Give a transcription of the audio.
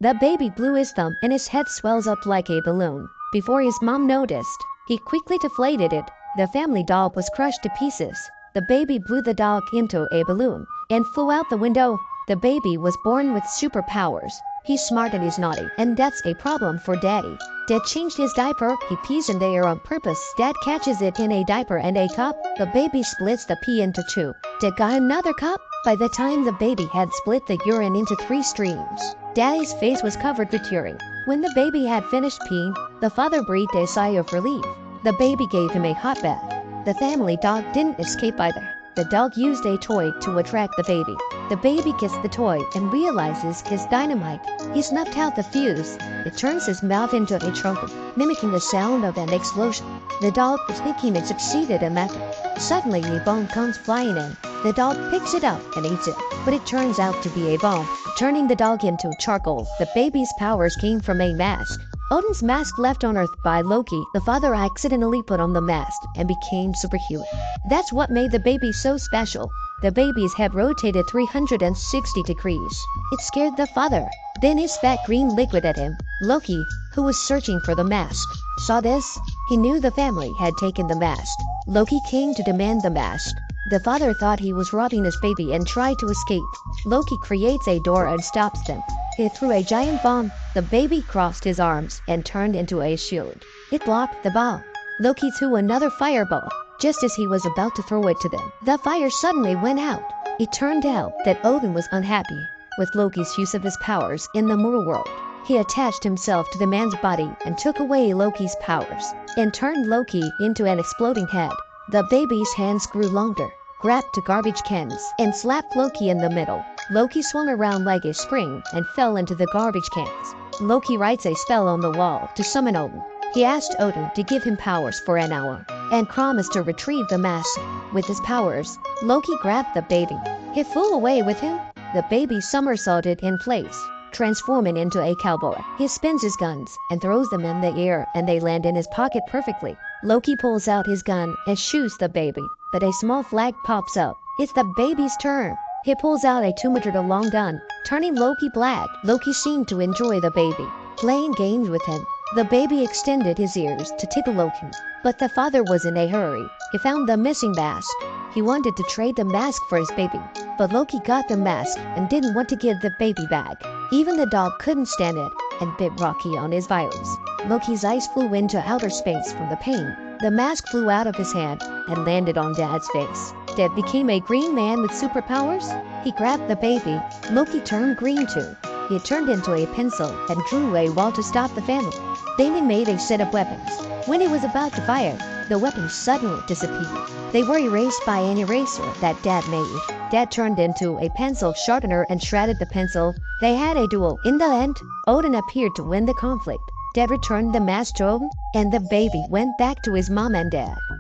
The baby blew his thumb and his head swells up like a balloon. Before his mom noticed, he quickly deflated it. The family doll was crushed to pieces. The baby blew the doll into a balloon and flew out the window. The baby was born with superpowers. He's smart and he's naughty, and that's a problem for Daddy. Dad changed his diaper, he pees in the air on purpose. Dad catches it in a diaper and a cup. The baby splits the pee into two. Dad got another cup. By the time the baby had split the urine into 3 streams, Daddy's face was covered with urine. When the baby had finished peeing, the father breathed a sigh of relief. The baby gave him a hot bath. The family dog didn't escape either. The dog used a toy to attract the baby. The baby gets the toy and realizes it's dynamite. He snuffed out the fuse. It turns his mouth into a trumpet, mimicking the sound of an explosion. The dog was thinking it succeeded in that. Suddenly a bomb comes flying in. The dog picks it up and eats it, but it turns out to be a bomb, turning the dog into charcoal. The baby's powers came from a mask. Odin's mask left on Earth by Loki. The father accidentally put on the mask and became superhuman. That's what made the baby so special. The baby's head rotated 360 degrees. It scared the father. Then he spat green liquid at him. Loki, who was searching for the mask, saw this. He knew the family had taken the mask. Loki came to demand the mask. The father thought he was robbing his baby and tried to escape. Loki creates a door and stops them. He threw a giant bomb. The baby crossed his arms and turned into a shield. It blocked the bomb. Loki threw another fireball. Just as he was about to throw it to them, the fire suddenly went out. It turned out that Odin was unhappy with Loki's use of his powers in the mortal world. He attached himself to the man's body and took away Loki's powers and turned Loki into an exploding head. The baby's hands grew longer, grabbed to garbage cans, and slapped Loki in the middle. Loki swung around like a spring and fell into the garbage cans. Loki writes a spell on the wall to summon Odin. He asked Odin to give him powers for an hour and promised to retrieve the mask. With his powers, Loki grabbed the baby. He flew away with him. The baby somersaulted in place, transforming into a cowboy. He spins his guns and throws them in the air, and they land in his pocket perfectly. Loki pulls out his gun and shoots the baby, but a small flag pops up. It's the baby's turn. He pulls out a 2-meter-long gun, turning Loki black. Loki seemed to enjoy the baby, playing games with him. The baby extended his ears to tickle Loki, but the father was in a hurry. He found the missing mask. He wanted to trade the mask for his baby, but Loki got the mask and didn't want to give the baby back. Even the dog couldn't stand it and bit Rocky on his virus. Loki's eyes flew into outer space from the pain. The mask flew out of his hand and landed on Dad's face. Dad became a green man with superpowers. He grabbed the baby. Loki turned green too. He turned into a pencil and drew a wall to stop the family. Then he made a set of weapons. When he was about to fire, the weapons suddenly disappeared. They were erased by an eraser that Dad made. Dad turned into a pencil sharpener and shredded the pencil. They had a duel. In the end, Odin appeared to win the conflict. Dad returned the mask to Odin, and the baby went back to his mom and dad.